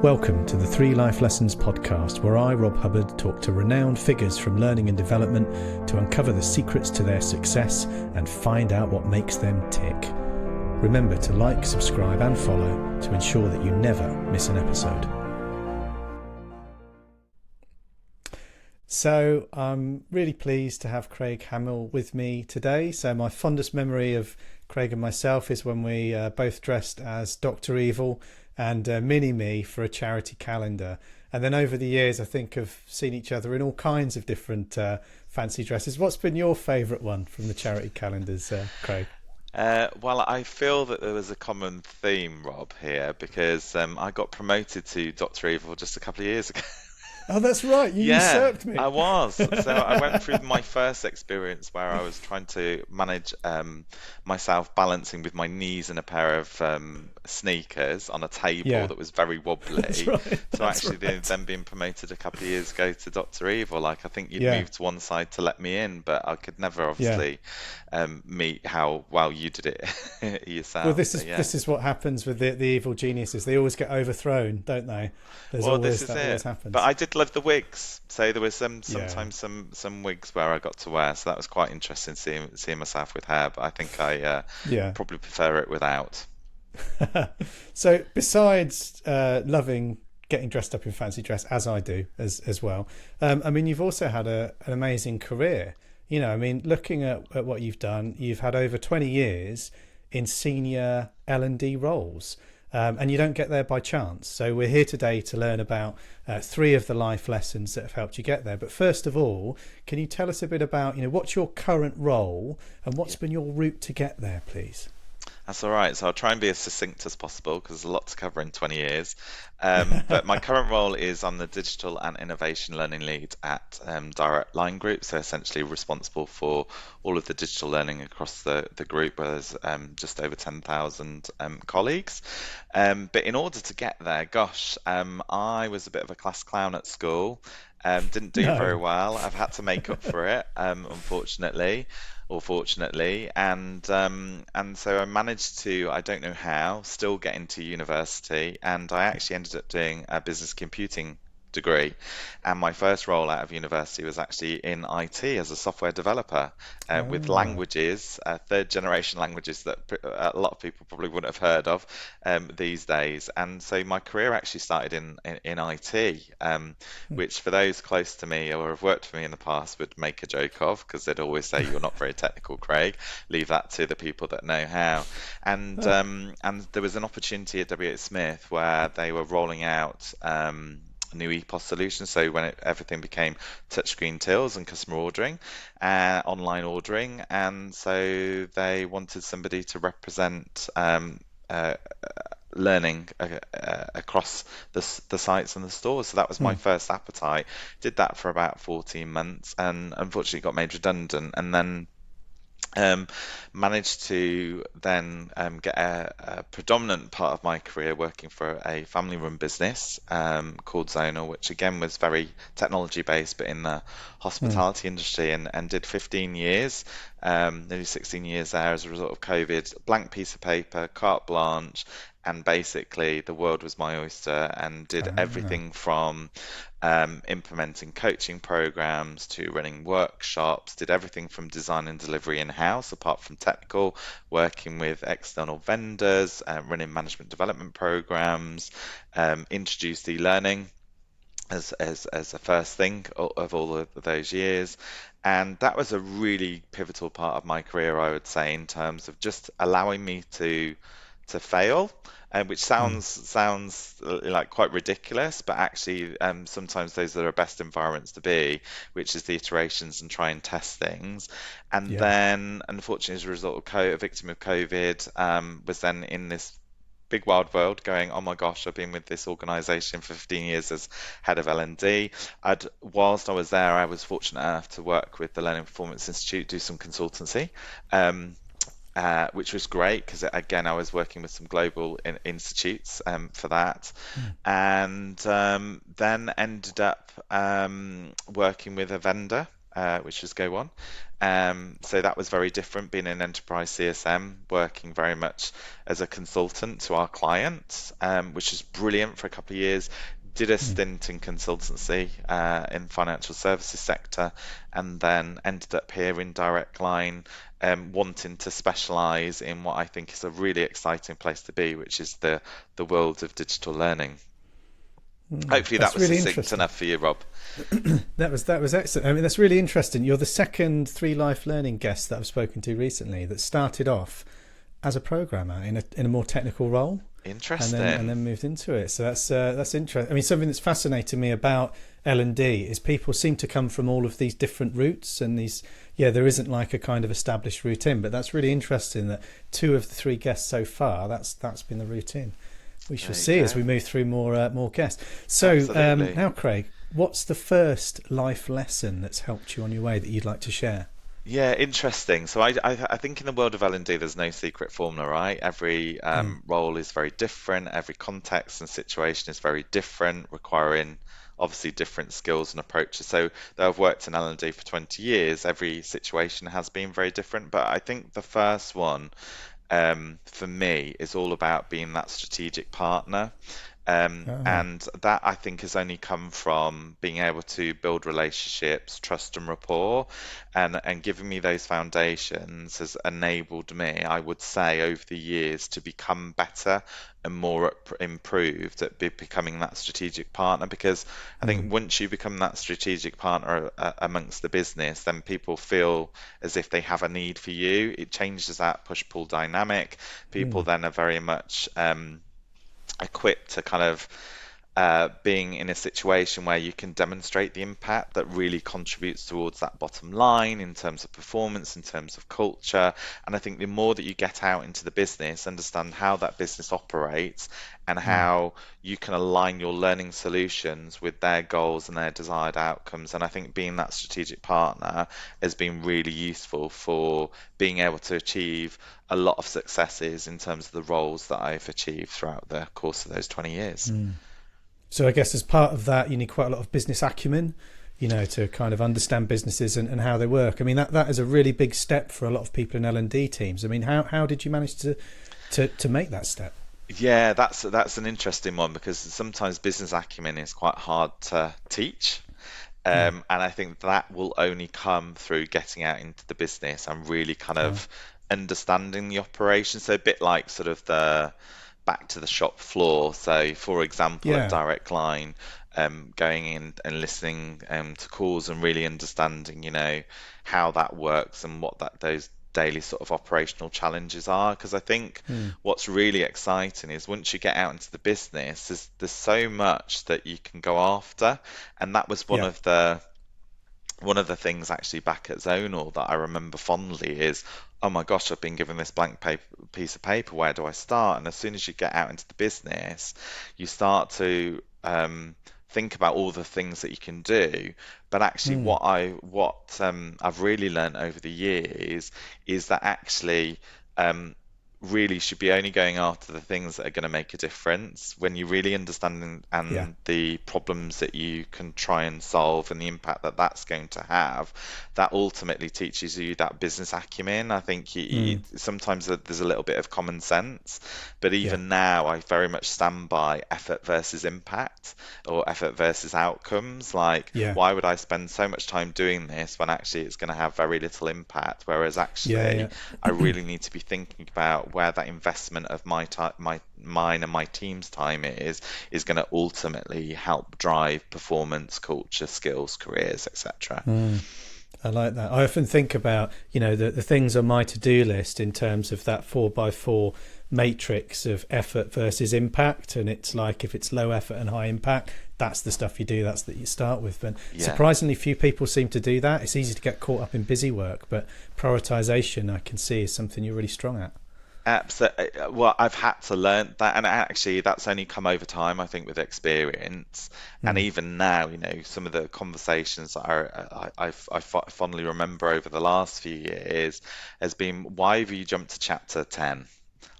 Welcome to the Three Life Lessons podcast, where I, Rob Hubbard, talk to renowned figures from learning and development to uncover the secrets to their success and find out what makes them tick. Remember to like, subscribe and follow to ensure that you never miss an episode. So I'm really pleased to have Craig Hamill with me today. So my fondest memory of Craig and myself is when we both dressed as Dr. Evil and Mini-Me for a charity calendar. And then over the years, I think I've seen each other in all kinds of different fancy dresses. What's been your favourite one from the charity calendars, Craig? Well, I feel that there was a common theme, Rob, here because I got promoted to Dr. Evil just a couple of years ago. Oh, that's right. You Yeah, usurped me. I was. So I went through my first experience where I was trying to manage myself balancing with my knees in a pair of sneakers on a table Yeah, that was very wobbly. that's right. So That's actually right. then being promoted a couple of years ago to Dr. Evil, like I think you'd Yeah, moved to one side to let me in, but I could never yeah. obviously meet how well you did it Well, yourself. this But is yeah. this is what happens with the evil geniuses. They always get overthrown, don't they? There's Well, this always is that always it. But happens. I did love the wigs. So there was Yeah, sometimes some wigs where I got to wear. So that was quite interesting seeing myself with hair. But I think I yeah. probably prefer it without. So besides loving getting dressed up in fancy dress, as I do as well, I mean, you've also had an amazing career. You know, I mean, looking at what you've done, you've had over 20 years in senior L&D roles. And you don't get there by chance. So we're here today to learn about three of the life lessons that have helped you get there. But first of all, can you tell us a bit about, what's your current role and what's been your route to get there, please? That's all right. So I'll try and be as succinct as possible because there's a lot to cover in 20 years. But my current role is I'm the Digital and Innovation Learning Lead at Direct Line Group. So essentially responsible for all of the digital learning across the group, where there's just over 10,000 colleagues. But in order to get there, gosh, I was a bit of a class clown at school. Didn't do very No. well. I've had to make up for it, unfortunately or fortunately, and so I managed to, I don't know how, still get into university, and I actually ended up doing a business computing degree, and my first role out of university was actually in IT as a software developer with Ah, languages, third generation languages that a lot of people probably wouldn't have heard of these days. And so my career actually started in IT, which for those close to me or have worked for me in the past would make a joke of, because they'd always say you're not very technical, Craig. Leave that to the people that know how. And there was an opportunity at WH Smith where they were rolling out new EPOS solutions. So when everything became touchscreen tills and customer ordering, online ordering, and so they wanted somebody to represent uh, learning across the sites and the stores. So that was my hmm. first appetite. Did that for about 14 months and unfortunately got made redundant. And then um, managed to then get a predominant part of my career working for a family-run business called Zonal, which again was very technology-based, but in the Hmm. hospitality industry, and did 15 years, nearly 16 years there as a result of COVID. Blank piece of paper, carte blanche, and basically the world was my oyster, and did Ah, everything from implementing coaching programs to running workshops, did everything from design and delivery in-house, apart from technical, working with external vendors, running management development programs, introduced e-learning as a first thing of all of those years. And that was a really pivotal part of my career, I would say, in terms of just allowing me to fail, which hmm. sounds like quite ridiculous, but actually sometimes those are the best environments to be, which is the iterations and try and test things. And Yeah. then, unfortunately, as a result of a victim of COVID, was then in this big wild world going, oh my gosh, I've been with this organization for 15 years as head of L&D. Whilst I was there, I was fortunate enough to work with the Learning Performance Institute, do some consultancy. Um, which was great because again I was working with some global institutes for that, Hmm. and then ended up working with a vendor. which was Go On. So that was very different, being an enterprise CSM, working very much as a consultant to our clients, which was brilliant for a couple of years. Did a Mm. stint in consultancy in financial services sector, and then ended up here in Direct Line, wanting to specialise in what I think is a really exciting place to be, which is the world of digital learning. Mm. Hopefully that That's was really succinct interesting. enough for you, Rob. That was excellent. I mean, that's really interesting. You're the second Three Life Learning guest that I've spoken to recently that started off as a programmer in a more technical role, and Interesting. then moved into it. So that's interesting. I mean, something that's fascinated me about L&D is people seem to come from all of these different routes, and these, yeah, there isn't like a kind of established routine. But that's really interesting that two of the three guests so far, that's been the routine. We shall There you see as go. we move through more guests. So Absolutely. now, Craig, what's the first life lesson that's helped you on your way that you'd like to share? Yeah, interesting. So I think in the world of L&D, there's no secret formula, right? Every Mm, role is very different. Every context and situation is very different, requiring obviously different skills and approaches. So though I've worked in L&D for 20 years, every situation has been very different. But I think the first one for me is all about being that strategic partner. ah, And that I think has only come from being able to build relationships, trust and rapport, and giving me those foundations has enabled me, I would say, over the years to become better and more improved at becoming that strategic partner. Because I mm, think once you become that strategic partner amongst the business, then people feel as if they have a need for you. It changes that push-pull dynamic. People mm, then are very much equipped to kind of being in a situation where you can demonstrate the impact that really contributes towards that bottom line in terms of performance, in terms of culture. And I think the more that you get out into the business, understand how that business operates and mm, how you can align your learning solutions with their goals and their desired outcomes. And I think being that strategic partner has been really useful for being able to achieve a lot of successes in terms of the roles that I've achieved throughout the course of those 20 years. mm. So I guess as part of that, you need quite a lot of business acumen, to kind of understand businesses and how they work. I mean, that is a really big step for a lot of people in L&D teams. I mean, how did you manage to make that step? Yeah, that's an interesting one because sometimes business acumen is quite hard to teach. Mm, And I think that will only come through getting out into the business and really kind ah, of understanding the operation. So a bit like sort of the back to the shop floor. So for example, at yeah. Direct Line, going in and listening to calls and really understanding, how that works and what that those daily sort of operational challenges are. Because I think Mm, what's really exciting is once you get out into the business, there's so much that you can go after, and that was one yeah. of the things actually back at Zonal that I remember fondly is, oh my gosh, I've been given this blank paper, piece of paper. Where do I start? And as soon as you get out into the business, you start to think about all the things that you can do. But actually, Mm, what I've really learned over the years is that actually. Um, Really should be only going after the things that are going to make a difference when you really understand yeah. and the problems that you can try and solve and the impact that that's going to have. That ultimately teaches you that business acumen. I think Mm, sometimes there's a little bit of common sense, but yeah. even now I very much stand by effort versus impact or effort versus outcomes. Like, Yeah. why would I spend so much time doing this when actually it's going to have very little impact? Whereas Yeah. actually I Yeah. really need to be thinking about where that investment of my time, mine and my team's time is going to ultimately help drive performance, culture, skills, careers, etc. Mm. I like that. I often think about, the things on my to-do list in terms of that 4x4 matrix of effort versus impact. And it's like, if it's low effort and high impact, that's the stuff you do, that's that you start with. But Yeah. surprisingly few people seem to do that. It's easy to get caught up in busy work, but prioritization I can see is something you're really strong at. Absolutely. Well, I've had to learn that, and actually, that's only come over time, I think, with experience. And Mm. even now, some of the conversations that I fondly remember over the last few years has been, why have you jumped to chapter 10?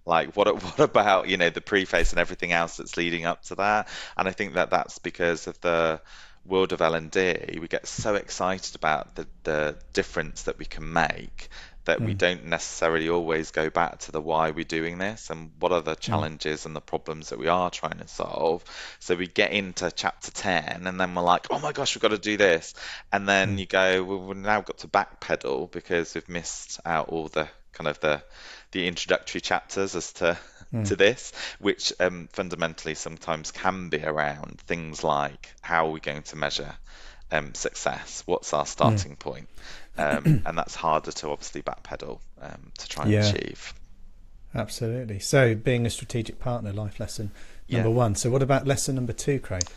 Like, what about, the preface and everything else that's leading up to that? And I think that that's because of the world of L&D, we get so excited about the difference that we can make that we Mm, don't necessarily always go back to the why we're doing this and what are the mm, challenges and the problems that we are trying to solve. So we get into chapter 10 and then we're like, oh my gosh, we've got to do this. And then mm, you go, well, we've now got to backpedal because we've missed out all the kind of the introductory chapters as to mm, to this, which fundamentally sometimes can be around things like how are we going to measure success? What's our mm. starting point? And that's harder to obviously backpedal to try and Yeah, achieve. absolutely. So, being a strategic partner, life lesson Yeah. number one. So, what about lesson number two, Craig?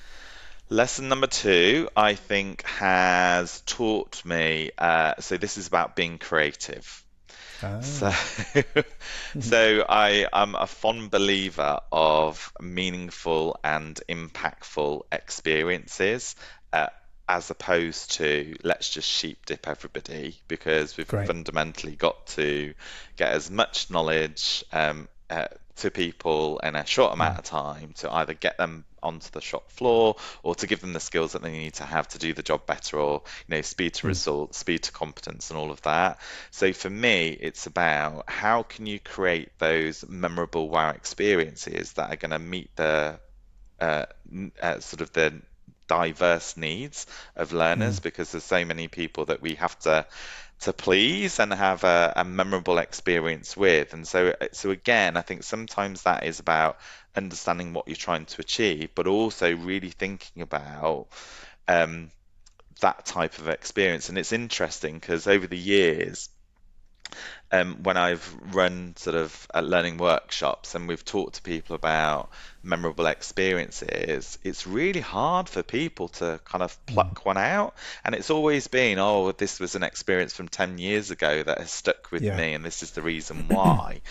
Lesson number two, I think, has taught me. So this is about being creative. So, Ah, so am a fond believer of meaningful and impactful experiences, uh, as opposed to let's just sheep dip everybody, because we've great. fundamentally got to get as much knowledge to people in a short amount Mm, of time to either get them onto the shop floor or to give them the skills that they need to have to do the job better, or speed to mm, results, speed to competence, and all of that. So for me, it's about how can you create those memorable wow experiences that are going to meet the sort of the diverse needs of learners, mm, because there's so many people that we have to please and have a memorable experience with. And so again, I think sometimes that is about understanding what you're trying to achieve, but also really thinking about um, that type of experience. And it's interesting because over the years, when I've run sort of learning workshops and we've talked to people about memorable experiences, it's really hard for people to kind of mm. pluck one out. And it's always been, oh, this was an experience from 10 years ago that has stuck with Yeah. me, and this is the reason why.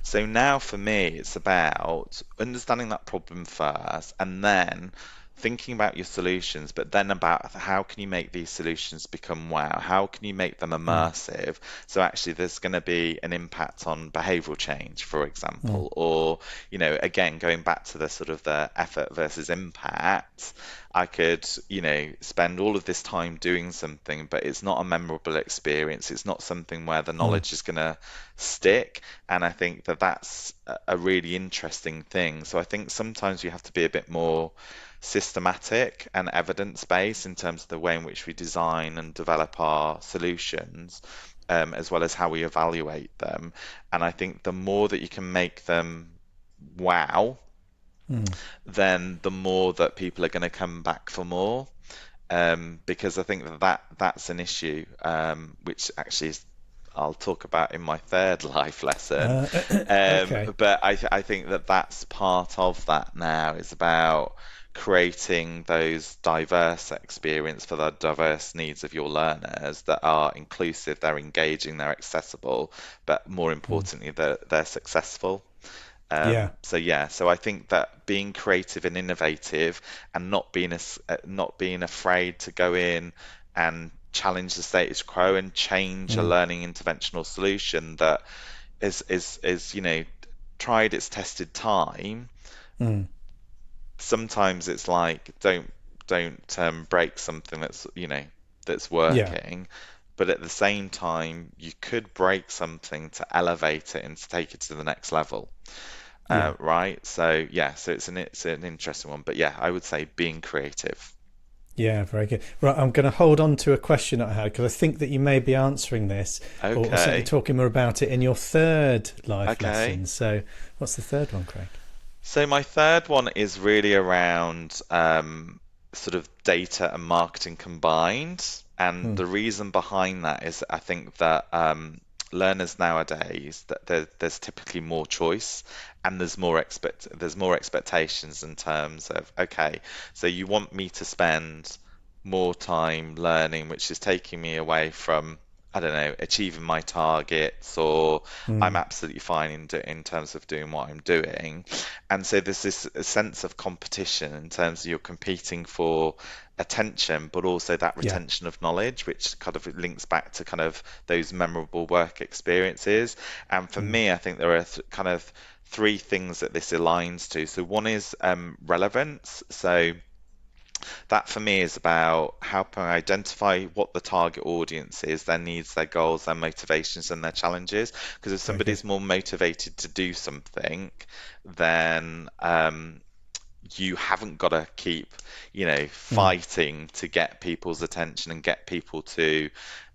So now for me, it's about understanding that problem first and then thinking about your solutions, but then about how can you make these solutions become wow? How can you make them Mm, immersive? So actually, there's going to be an impact on behavioral change, for mm, example, or again, going back to the sort of the effort versus impact. I could, spend all of this time doing something, but it's not a memorable experience. It's not something where the mm, knowledge is going to stick. And I think that that's a really interesting thing. So I think sometimes we have to be a bit more systematic and evidence-based in terms of the way in which we design and develop our solutions, as well as how we evaluate them. And I think the more that you can make them wow, mm. then the more that people are going to come back for more. Because I think that's an issue, which actually is, I'll talk about in my third life lesson. Uh, okay. But I think that that's part of that now, is about creating those diverse experience for the diverse needs of your learners that are inclusive, they're engaging, they're accessible, but more Mm, importantly, they're successful. yeah. So yeah, so I think that being creative and innovative and not being afraid to go in and challenge the status quo and change a Mm, learning interventional solution that is tried its tested time. mm, Sometimes it's like don't break something that's yeah. working, but at the same time you could break something to elevate it and to take it to the next level. Yeah. Right? So yeah, so it's an interesting one, but yeah, I would say being creative. Yeah, very good. Right, I'm going to hold on to a question that I had because I think that you may be answering this, or certainly Okay, talking more about it in your third life okay. lesson. So, what's the third one, Craig? So my third one is really around sort of data and marketing combined. And Mm, the reason behind that is I think that learners nowadays, that there's typically more choice and there's more expectations in terms of, okay, so you want me to spend more time learning, which is taking me away from, I don't know, achieving my targets, or I'm mm, absolutely fine in terms of doing what I'm doing. And so there's this sense of competition in terms of you're competing for attention, but also that yeah. retention of knowledge, which kind of links back to kind of those memorable work experiences. And for Mm, me, I think there are kind of three things that this aligns to. So one is relevance. So That for me is about helping identify what the target audience is, their needs, their goals, their motivations, and their challenges. Because if Very good. somebody's more motivated to do something, then you haven't got to keep, Mm, fighting to get people's attention and get people to,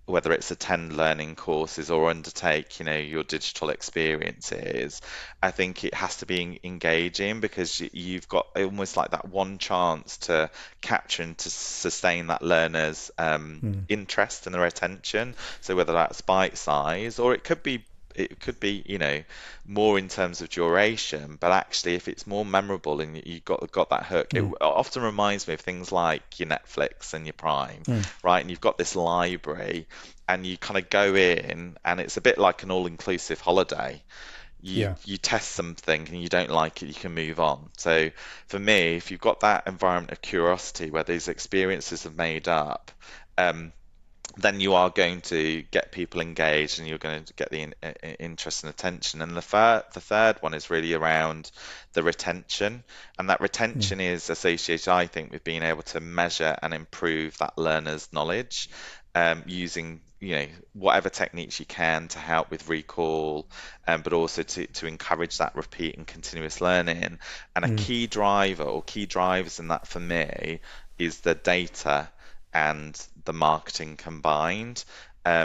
whether it's attend learning courses or undertake, your digital experiences. I think it has to be engaging because you've got almost like that one chance to capture and to sustain that learner's mm, interest and their attention. So whether that's bite size or it could be, more in terms of duration, but actually if it's more memorable and you got that hook, it mm, often reminds me of things like your Netflix and your Prime, mm. right? And you've got this library and you kind of go in and it's a bit like an all-inclusive holiday. You Yeah. you test something and you don't like it, you can move on. So for me, if you've got that environment of curiosity where these experiences are made up, um, then you are going to get people engaged and you're going to get the interest and attention. And the third one is really around the retention. And that Mm, retention is associated, I think, with being able to measure and improve that learner's knowledge, using whatever techniques you can to help with recall, but also to encourage that repeat and continuous learning. And a mm, key driver or key drivers in that for me is the data and the marketing combined.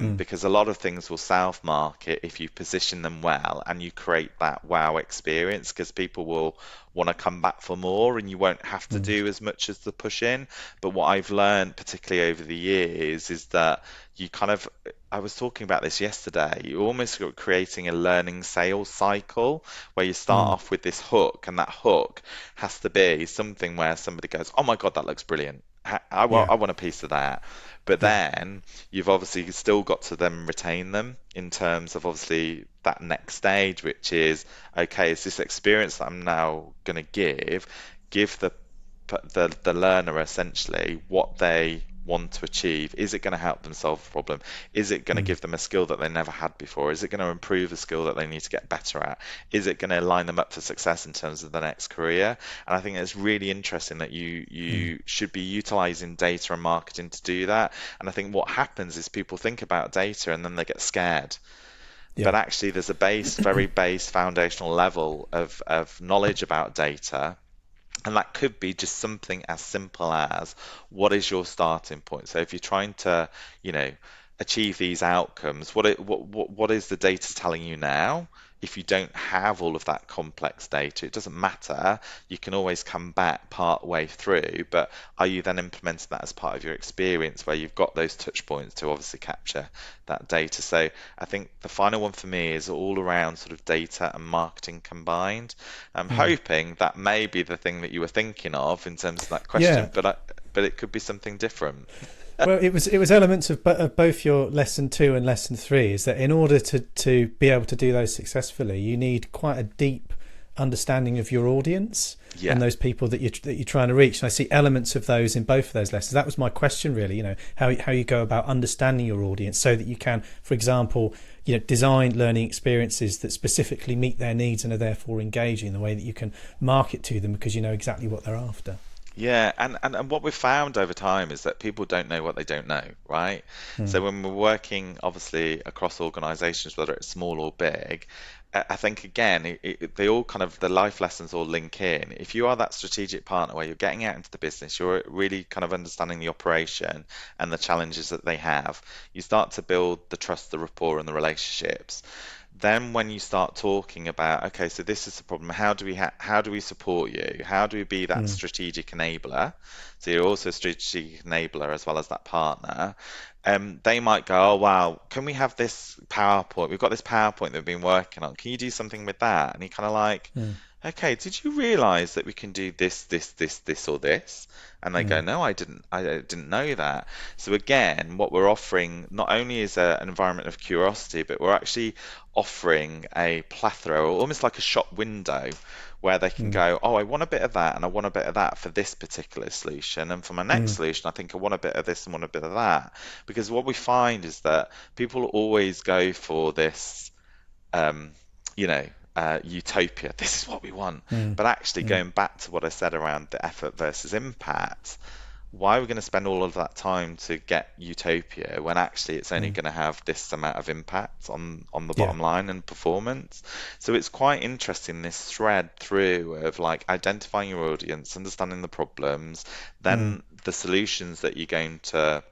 mm, Because a lot of things will self-market if you position them well and you create that wow experience, because people will want to come back for more and you won't have to mm. do as much as the push in. But what I've learned, particularly over the years, is that you kind of, I was talking about this yesterday, you're almost creating a learning sales cycle where you start Mm, off with this hook, and that hook has to be something where somebody goes, oh my God, that looks brilliant. yeah, I want a piece of that. But yeah, then you've obviously still got to then retain them in terms of obviously that next stage, which is, okay, is this experience that I'm now going to give the learner essentially what they want to achieve? Is it going to help them solve a problem? Is it going to mm, give them a skill that they never had before? Is it going to improve a skill that they need to get better at? Is it going to line them up for success in terms of the next career? And I think it's really interesting that you mm, you should be utilizing data and marketing to do that. And I think what happens is people think about data and then they get scared. yeah, But actually, there's a very base foundational level of knowledge about data, and that could be just something as simple as what is your starting point? So if you're trying to, you know, achieve these outcomes, what is the data telling you now? If you don't have all of that complex data, it doesn't matter. You can always come back part way through, but are you then implementing that as part of your experience where you've got those touch points to obviously capture that data? So I think the final one for me is all around sort of data and marketing combined. I'm mm. hoping that may be the thing that you were thinking of in terms of that question, Yeah. but it could be something different. Well, it was elements of both your lesson two and lesson three. Is that in order to be able to do those successfully, you need quite a deep understanding of your audience and Yeah, those people that you're trying to reach. And I see elements of those in both of those lessons. That was my question, really. How you go about understanding your audience so that you can, for example, design learning experiences that specifically meet their needs and are therefore engaging. The way that you can market to them because you know exactly what they're after. yeah, and what we've found over time is that people don't know what they don't know, right? So Mm, when we're working, obviously, across organizations, whether it's small or big, I think again, they all kind of the life lessons all link in. If you are that strategic partner where you're getting out into the business, you're really kind of understanding the operation and the challenges that they have, you start to build the trust, the rapport, and the relationships. Then when you start talking about, okay, so this is the problem, how do we support you? How do we be that mm, strategic enabler? So you're also a strategic enabler as well as that partner. They might go, oh wow, can we have this PowerPoint? We've got this PowerPoint that we've been working on. Can you do something with that? And you're kind of like, mm, okay, did you realize that we can do this, or this? And they go, mm, no, I didn't know that. So again, what we're offering not only is an environment of curiosity, but we're actually offering a plethora, or almost like a shop window, where they can mm, go, oh, I want a bit of that, and I want a bit of that for this particular solution, and for my next mm, solution, I think I want a bit of this and want a bit of that. Because what we find is that people always go for this um, you know, utopia. This is what we want. mm, But actually, mm, going back to what I said around the effort versus impact, why are we going to spend all of that time to get utopia when actually it's only Mm. going to have this amount of impact on the Yeah. bottom line and performance? So it's quite interesting, this thread through of like identifying your audience, understanding the problems, Mm. then the solutions that you're going to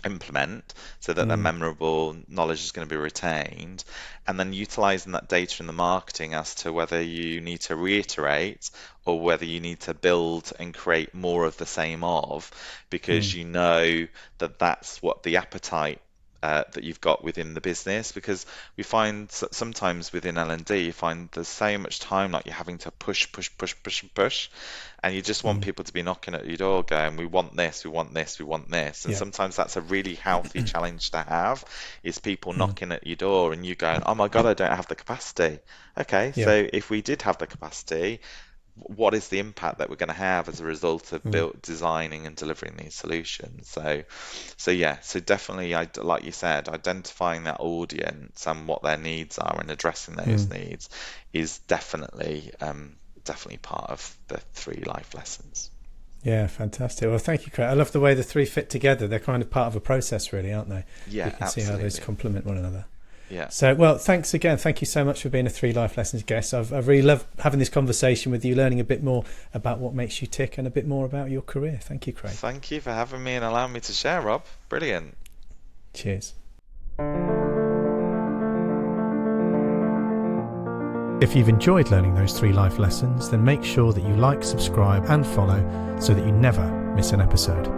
implement so that they're Mm. memorable, knowledge is going to be retained, and then utilizing that data in the marketing as to whether you need to reiterate or whether you need to build and create more of the same of, because Mm. you know that that's what the appetite that you've got within the business. Because we find sometimes within L&D, you find there's so much time like you're having to push, push, push, push, and push, and you just want Mm. people to be knocking at your door going, we want this, we want this, we want this. And Yeah. sometimes that's a really healthy challenge to have, is people Mm. knocking at your door and you going, oh my God, I don't have the capacity. Okay, Yeah. so if we did have the capacity, what is the impact that we're going to have as a result of Mm. designing and delivering these solutions? So yeah, so definitely, like you said, identifying that audience and what their needs are and addressing those Mm. needs is definitely part of the three life lessons. Yeah, fantastic. Well, thank you, Craig. I love the way the three fit together. They're kind of part of a process, really, aren't they? You Yeah, can see how those absolutely. complement one another. Yeah. So, well, thanks again. Thank you so much for being a Three Life Lessons guest. I've really loved having this conversation with you, learning a bit more about what makes you tick and a bit more about your career. Thank you, Craig. Thank you for having me and allowing me to share, Rob. Brilliant. Cheers. If you've enjoyed learning those three life lessons, then make sure that you like, subscribe, and follow so that you never miss an episode.